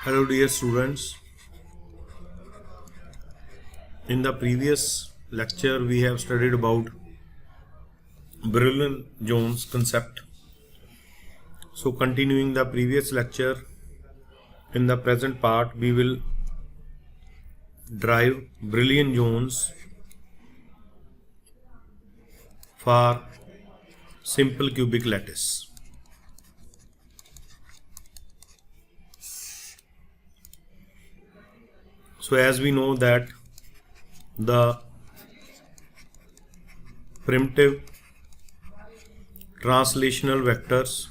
Hello dear students. In the previous lecture we have studied about Brillouin zones concept. So continuing the previous lecture, in the present part we will derive Brillouin zones for simple cubic lattice. So as we know that the primitive translational vectors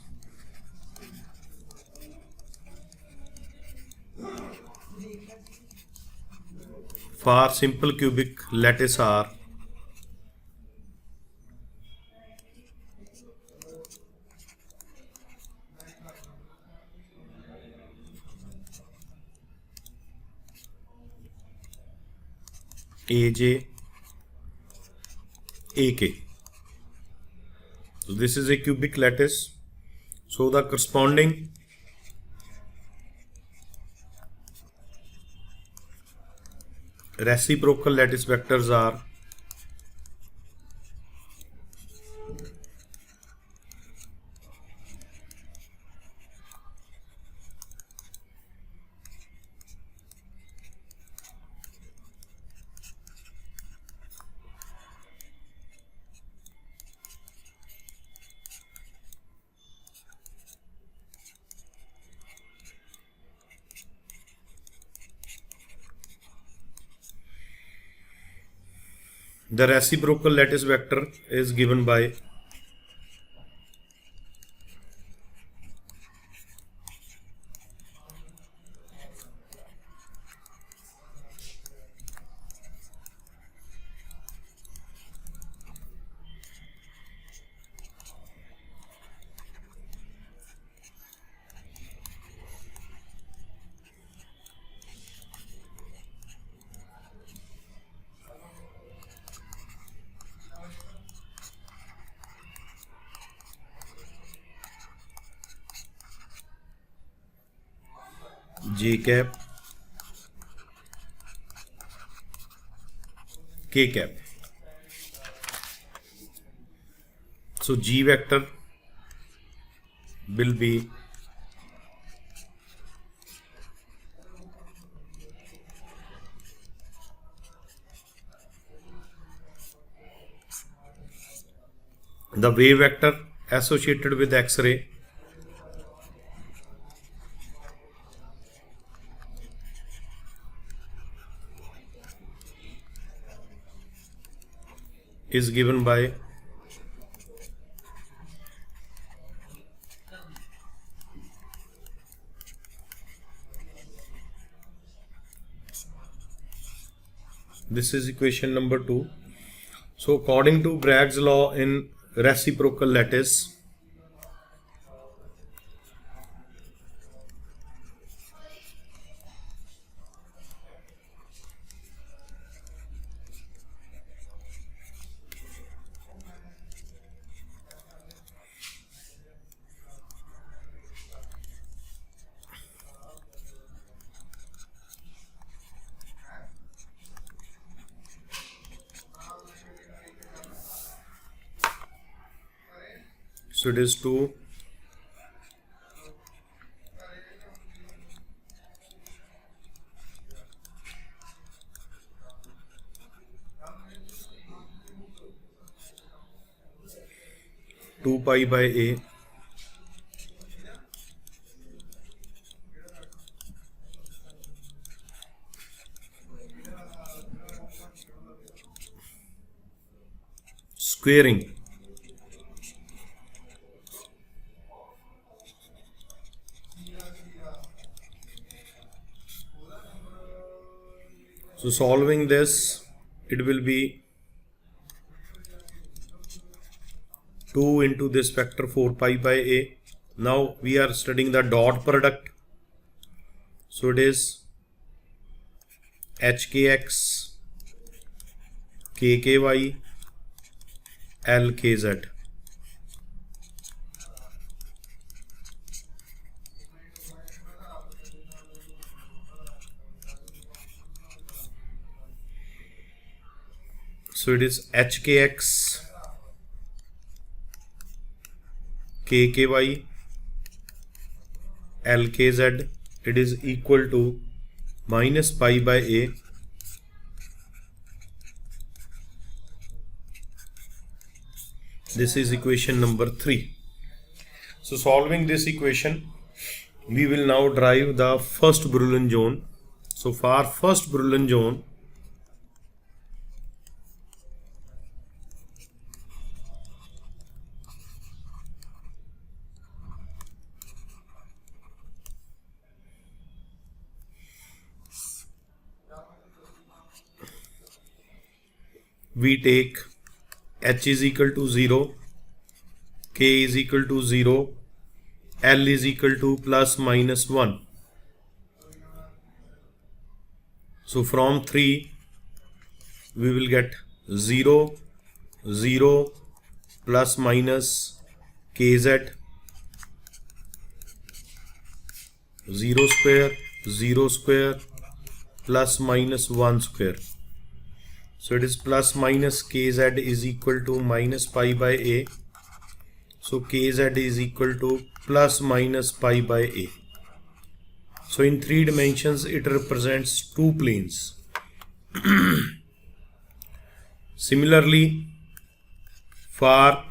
for simple cubic lattice are AJ, AK. So this is a cubic lattice. So the corresponding reciprocal lattice vectors are the reciprocal lattice vector is given by J cap, K cap. So G vector will be the wave vector associated with X-ray is given by this is equation number 2. So according to Bragg's law in reciprocal lattice, so it is 2 pi by A squaring so solving this it will be 2 into this vector 4 pi by A. Now we are studying the dot product, so it is HKX KKY LKZ. So it is hkx kky lkz, it is equal to minus pi by a this is equation number 3. So solving this equation, we will now derive the first Brillouin zone. So for first Brillouin zone, we take h is equal to 0, k is equal to 0, L is equal to plus minus 1. So from 3 we will get 0, 0 plus minus kz, 0 square, 0 square plus minus 1 square. So it is plus minus kz is equal to minus pi by a. So kz is equal to plus minus pi by a. So in 3 dimensions it represents 2 planes. Similarly, for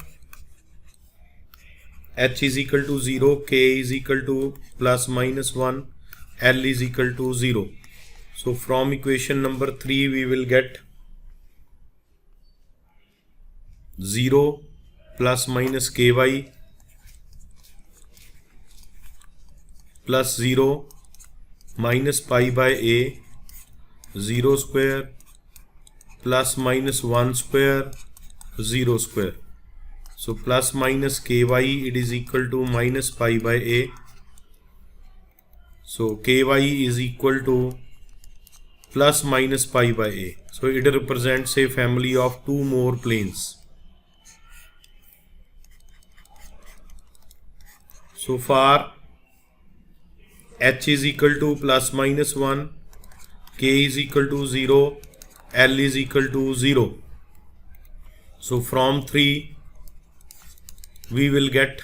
h is equal to 0, k is equal to plus minus 1, L is equal to 0. So from equation number 3 we will get 0 plus minus ky plus 0 minus pi by a, 0 square plus minus 1 square, 0 square. So plus minus ky, it is equal to minus pi by a. So ky is equal to plus minus pi by a. So it represents a family of 2 more planes. So for h is equal to plus minus 1, k is equal to 0, L is equal to 0. So from 3 we will get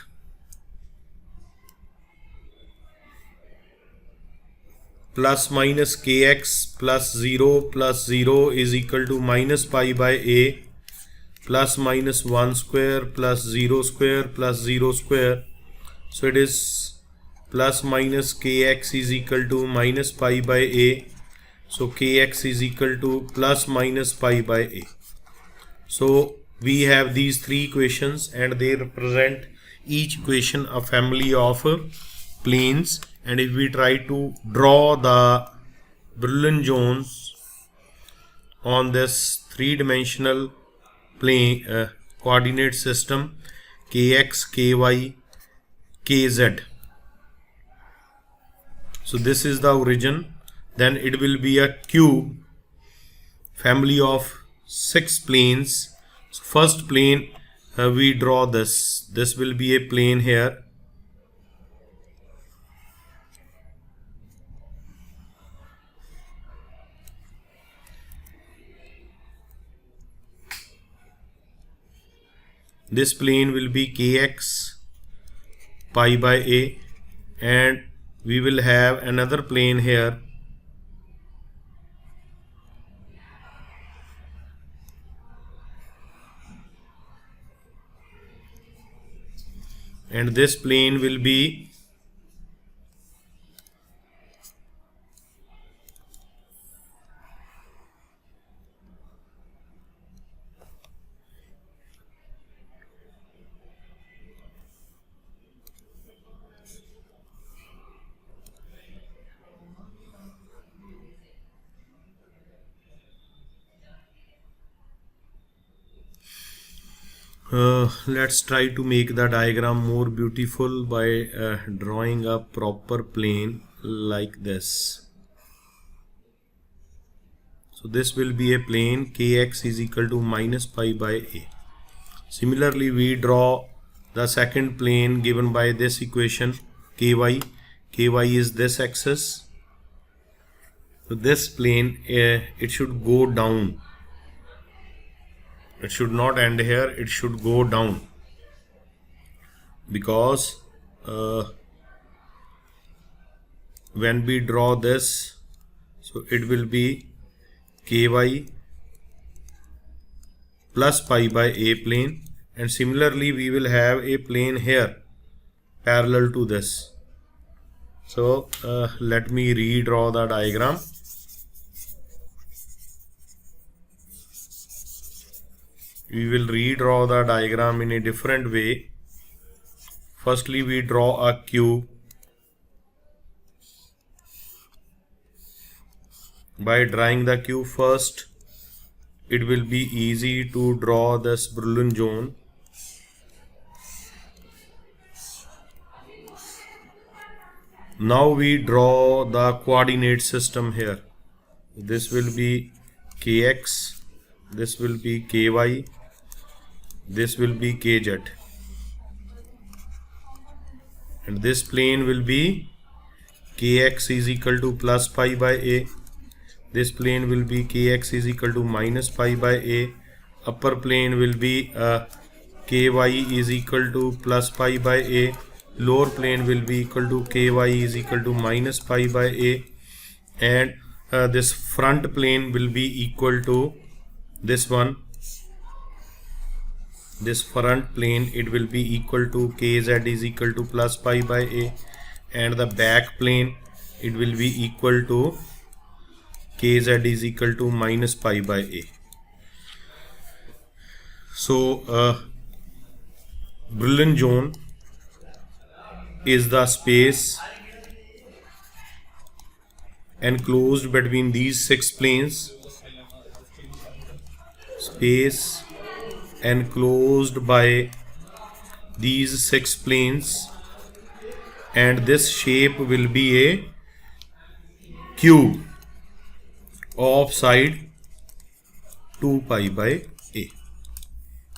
plus minus kx plus 0 is equal to minus pi by a plus minus 1 square plus 0 square plus 0 square. So it is plus minus kx is equal to minus pi by a. So kx is equal to plus minus pi by a. So we have these 3 equations and they represent each equation a family of planes. And if we try to draw the Brillouin zones on this 3-dimensional plane coordinate system kx, ky, kz. So this is the origin. Then it will be a cube family of 6 planes. So first plane we draw this. This will be a plane here. This plane will be kx pi by a, and we will have another plane here. And this plane will be let's try to make the diagram more beautiful by drawing a proper plane like this. So this will be a plane kx is equal to minus pi by a. Similarly, we draw the second plane given by this equation ky. Ky is this axis. So this plane it should go down. it should not end here, it should go down, because when we draw this, so it will be ky plus pi by a plane, and similarly we will have a plane here parallel to this. So let me redraw the diagram. We will redraw the diagram in a different way. Firstly, we draw a cube. By drawing the cube first, it will be easy to draw this Brillouin zone. Now we draw the coordinate system here. This will be kx, this will be ky, this will be kz, and this plane will be kx is equal to plus pi by a, this plane will be kx is equal to minus pi by a, upper plane will be ky is equal to plus pi by a, lower plane will be equal to ky is equal to minus pi by a, and this front plane will be equal to this one. This front plane, it will be equal to kz is equal to plus pi by a, and the back plane, it will be equal to kz is equal to minus pi by a. So Brillouin zone is the space enclosed between these 6 planes, space enclosed by these 6 planes, and this shape will be a cube of side 2 pi by a.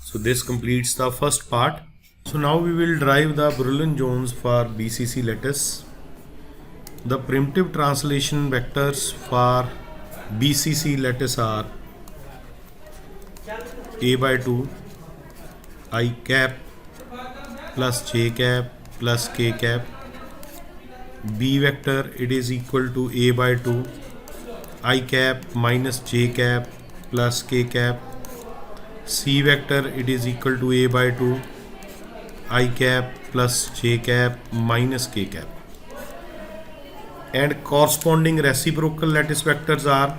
So this completes the first part. So now we will derive the Brillouin zones for BCC lattice. The primitive translation vectors for BCC lattice are a by 2 I cap plus j cap plus k cap. B vector, it is equal to a by 2 I cap minus j cap plus k cap. C vector, it is equal to a by 2 I cap plus j cap minus k cap. And corresponding reciprocal lattice vectors are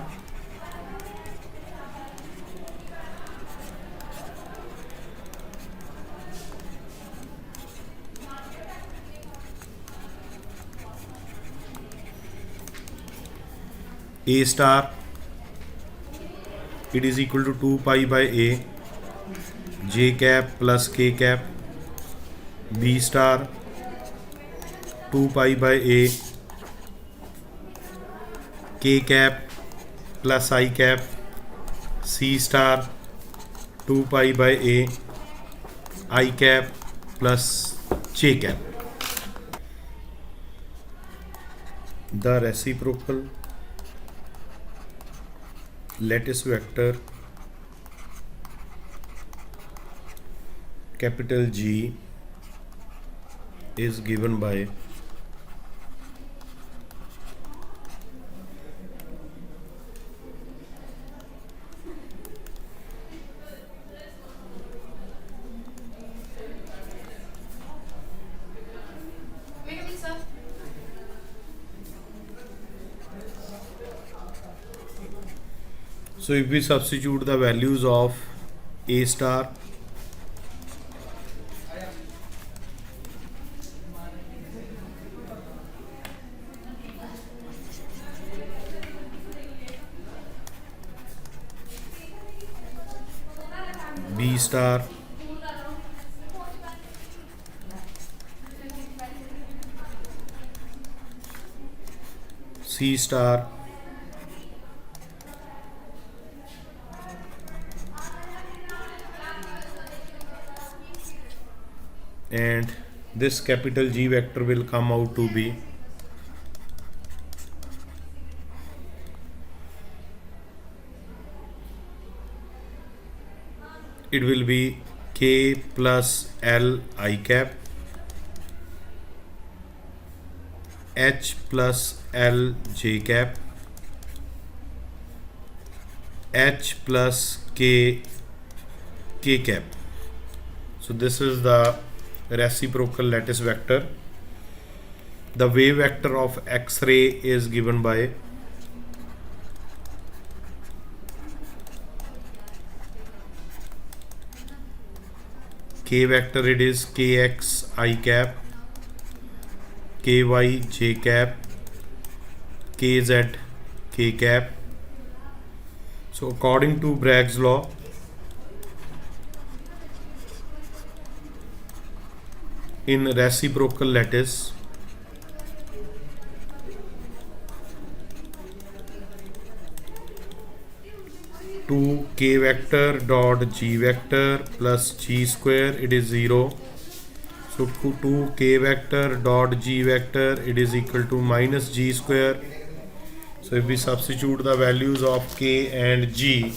a star, it is equal to 2 pi by a, j cap plus k cap. B star, 2 pi by a, k cap plus I cap. C star, 2 pi by a, I cap plus j cap. The reciprocal lattice vector capital G is given by So if we substitute the values of a star, B star, C star, and this capital G vector will come out to be it will be k plus L I cap H plus L j cap H plus k cap. So this is the reciprocal lattice vector. The wave vector of X-ray is given by k vector, it is kx I cap, ky j cap, kz k cap. So according to Bragg's law, in reciprocal lattice, two k vector dot g vector plus g square, it is 0. So 2k vector dot g vector, it is equal to minus g square. So if we substitute the values of k and g,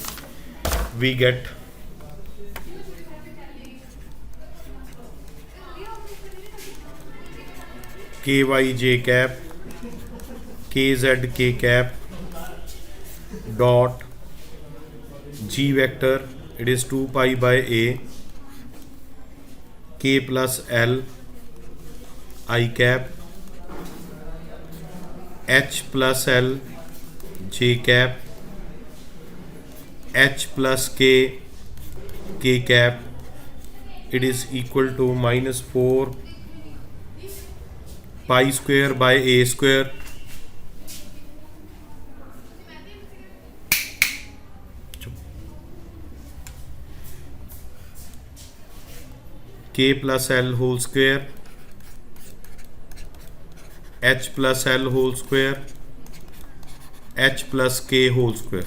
we get ky j cap kz k cap dot g vector, it is 2 pi by a k plus L I cap H plus L j cap H plus k cap, it is equal to minus 4 pi square by a square k plus L whole square H plus L whole square H plus k whole square.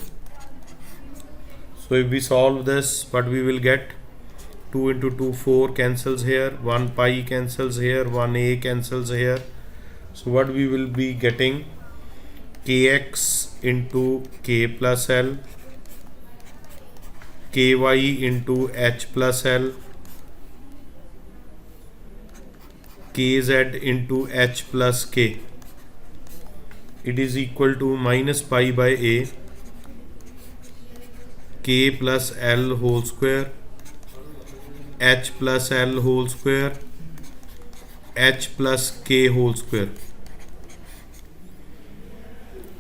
So if we solve this, what we will get, 2 into 2 4 cancels here, 1 pi cancels here, 1 a cancels here. So what we will be getting, kx into k plus L, ky into h plus L, kz into h plus k, it is equal to minus pi by a k plus L whole square h plus L whole square h plus k whole square.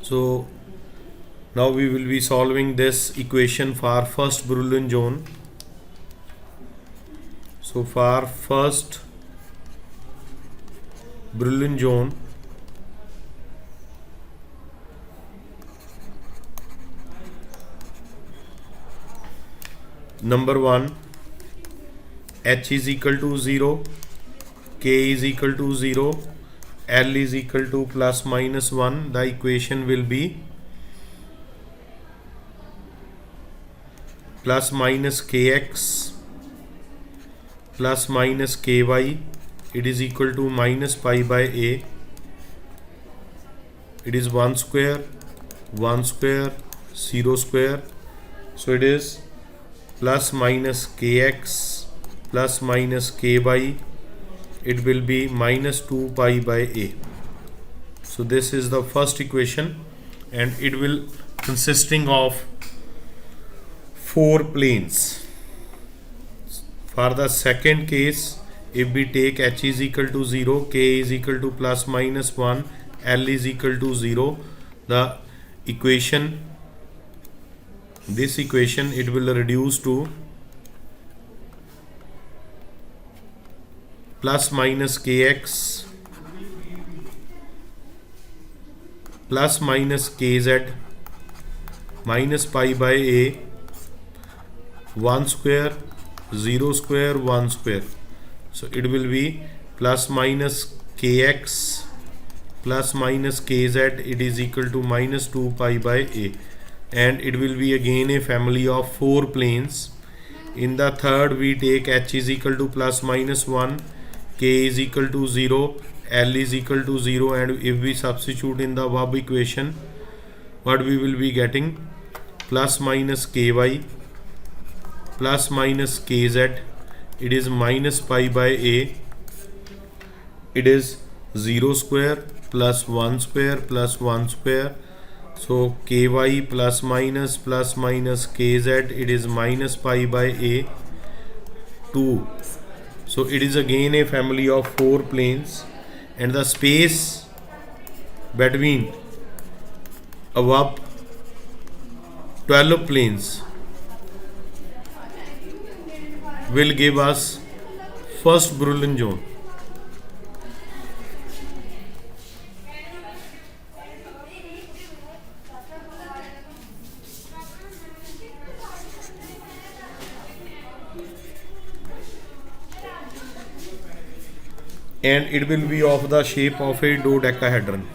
So now we will be solving this equation for first Brillouin zone. So for first Brillouin zone, number 1, h is equal to 0, k is equal to 0, L is equal to plus minus 1. The equation will be plus minus kx plus minus ky, it is equal to minus pi by a, it is 1 square 0 square. So it is plus minus kx plus minus ky, it will be minus 2 pi by a. So this is the first equation, and it will consisting of 4 planes. For the second case, if we take h is equal to 0, k is equal to plus minus 1, L is equal to 0, the equation, this equation, it will reduce to plus minus kx plus minus kz minus pi by a, 1 square 0 square 1 square. So it will be plus minus kx plus minus kz, it is equal to minus 2 pi by a, and it will be again a family of 4 planes. In the third, we take h is equal to plus minus 1, k is equal to 0, L is equal to 0, and if we substitute in the above equation, what we will be getting, plus minus ky plus minus kz, it is minus pi by a, it is 0 square plus 1 square plus 1 square. So ky plus minus kz, it is minus pi by a 2. So it is again a family of 4 planes, and the space between above 12 planes will give us first Brillouin zone. And it will be of the shape of a dodecahedron.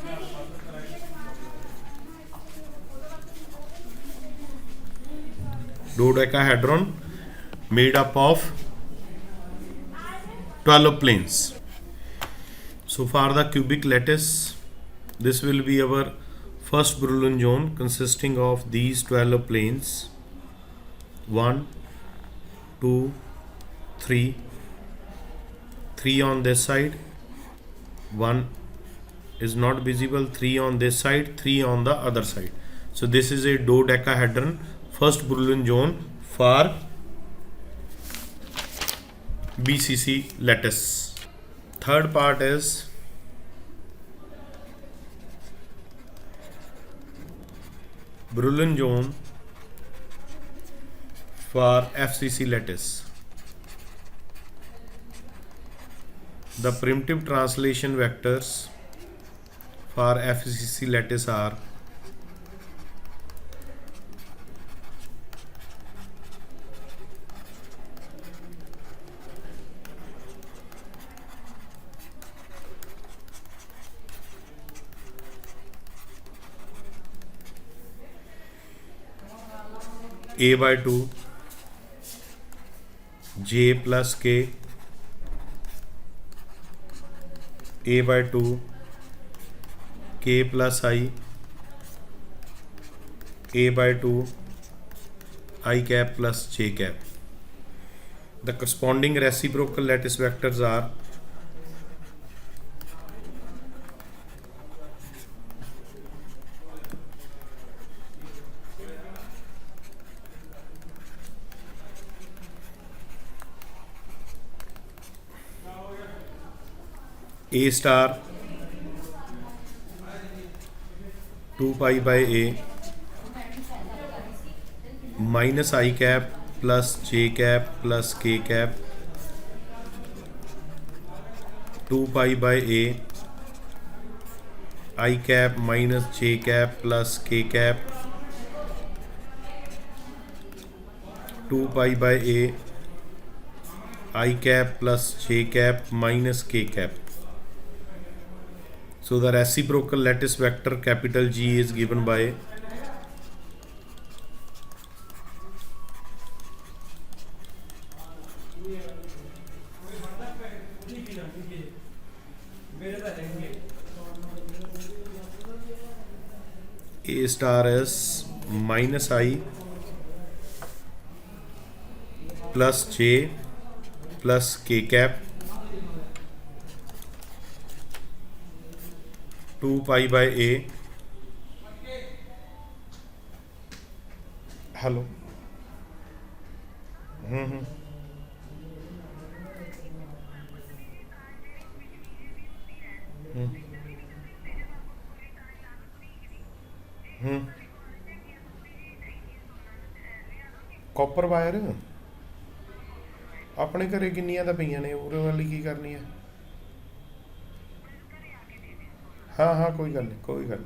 Dodecahedron made up of 12 planes. So for the cubic lattice, this will be our first Brillouin zone consisting of these 12 planes. 1, 2, 3, 3 on this side, 1 is not visible, 3 on this side, 3 on the other side. So this is a dodecahedron, first Brillouin zone for BCC lattice. Third part is Brillouin zone for FCC lattice. The primitive translation vectors for FCC lattice are a by 2, j plus k, a by 2, k plus I, a by 2, I cap plus j cap. The corresponding reciprocal lattice vectors are a star 2 pi by a minus I cap plus j cap plus k cap 2 pi by a I cap minus j cap plus k cap 2 pi by a I cap plus j cap minus k cap. So the reciprocal lattice vector capital G is given by A star is minus I plus J plus K cap 2 pi by A. Hello. Copper wire अपने घरे किन्नियां तां पईयां ने उहदे वाली की करनी है हाँ हाँ कोई गल नहीं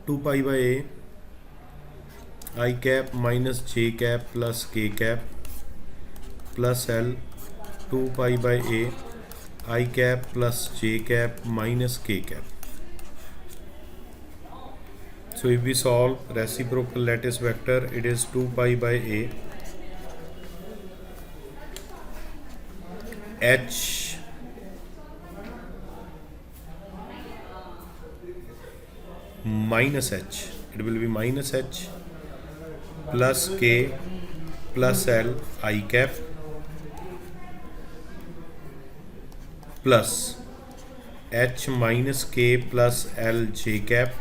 2 pi by A I cap minus J cap plus K cap plus L 2 pi by A I cap plus J cap minus K cap. So if we solve reciprocal lattice vector, it is 2 pi by A H minus h. It will be minus h plus k plus L I cap plus h minus k plus L j cap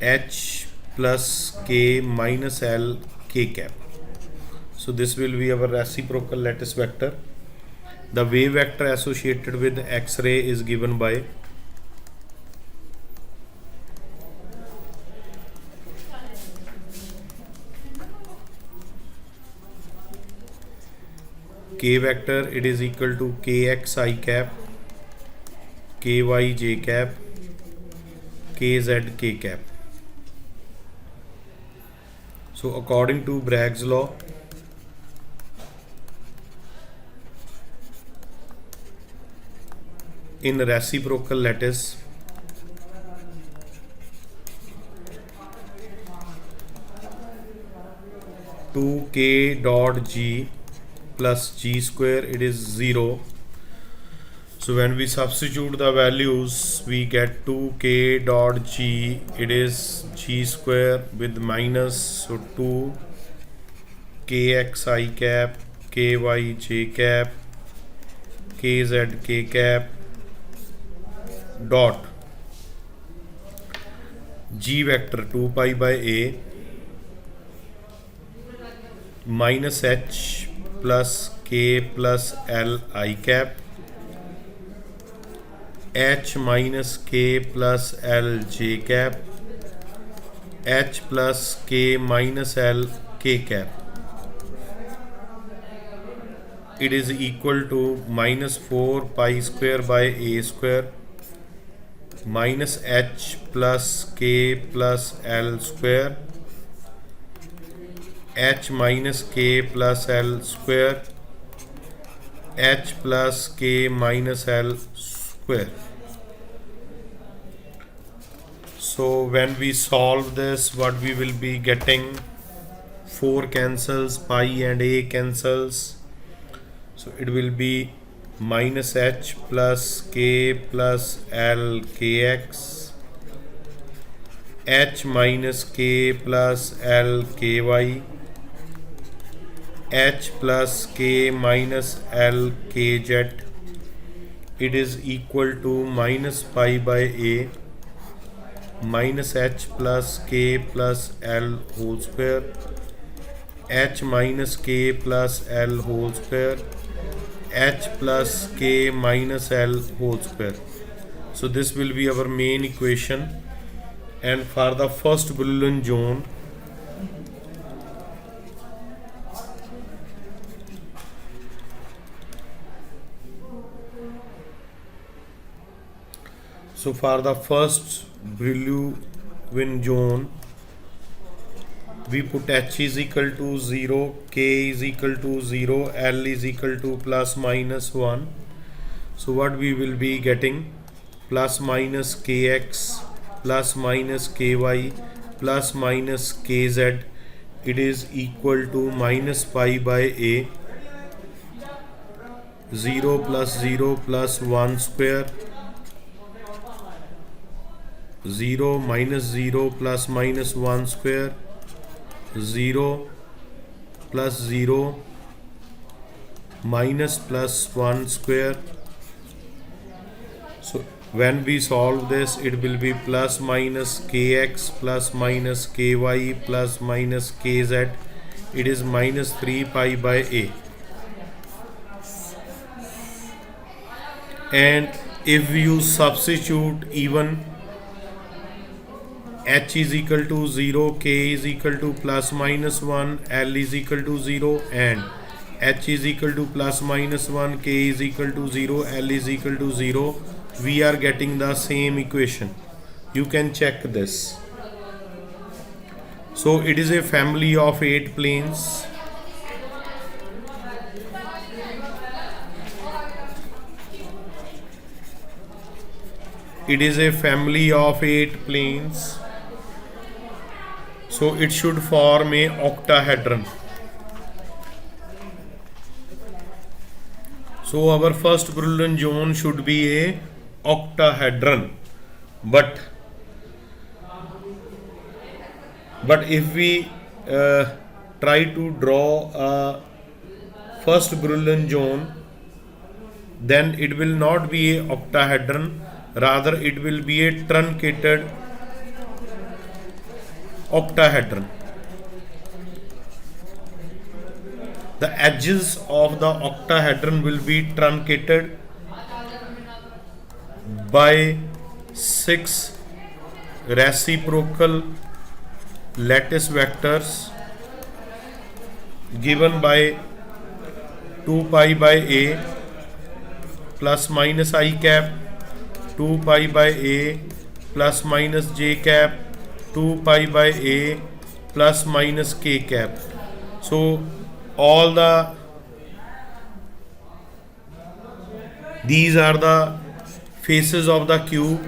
h plus k minus L k cap. So this will be our reciprocal lattice vector. The wave vector associated with X-ray is given by k vector. It is equal to kx I cap, ky j cap, kz k cap. So according to Bragg's law, in reciprocal lattice, two k dot g plus g square, it is 0. So when we substitute the values, we get 2k dot g, it is g square with minus, so 2 kx I cap, ky j cap, kz k cap dot g vector 2 pi by a minus h plus k plus L I cap h minus k plus L j cap h plus k minus L k cap. It is equal to minus 4 pi square by a square minus h plus k plus L square h minus k plus L square h plus k minus L square. So when we solve this, what we will be getting, 4 cancels, pi and a cancels, so it will be minus h plus k plus L kx h minus k plus L ky h plus k minus L kz. It is equal to minus pi by a minus h plus k plus L whole square h minus k plus L whole square h plus k minus L whole square. So this will be our main equation. And for the first Brillouin zone, so for the first Brillouin zone, we put h is equal to 0, k is equal to 0, L is equal to plus minus 1. So what we will be getting, plus minus kx plus minus ky plus minus kz, it is equal to minus pi by a 0 plus 0 plus 1 square 0 minus 0 plus minus 1 square 0 plus 0 minus plus 1 square. So when we solve this, it will be plus minus kx plus minus ky plus minus kz, it is minus 3 pi by a. And if you substitute even h is equal to 0, k is equal to plus minus 1, L is equal to 0, and h is equal to plus minus 1, k is equal to 0, L is equal to 0, we are getting the same equation. You can check this. So it is a family of 8 planes. It is a family of 8 planes. So it should form a octahedron. So our first Brillouin zone should be a octahedron, but if we try to draw a first Brillouin zone, then it will not be a octahedron, rather it will be a truncated octahedron. The edges of the octahedron will be truncated by 6 reciprocal lattice vectors given by 2 pi by a plus minus I cap, 2 pi by a plus minus j cap, 2 pi by a plus minus k cap. So all these are the faces of the cube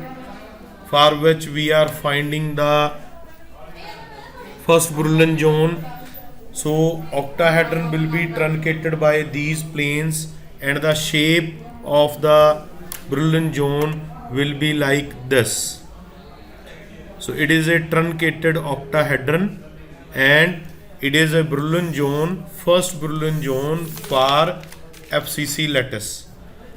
for which we are finding the first Brillouin zone. So octahedron will be truncated by these planes and the shape of the Brillouin zone will be like this. So it is a truncated octahedron and it is a Brillouin zone, first Brillouin zone for FCC lattice.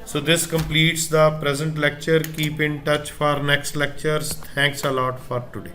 So this completes the present lecture. Keep in touch for next lectures. Thanks a lot for today.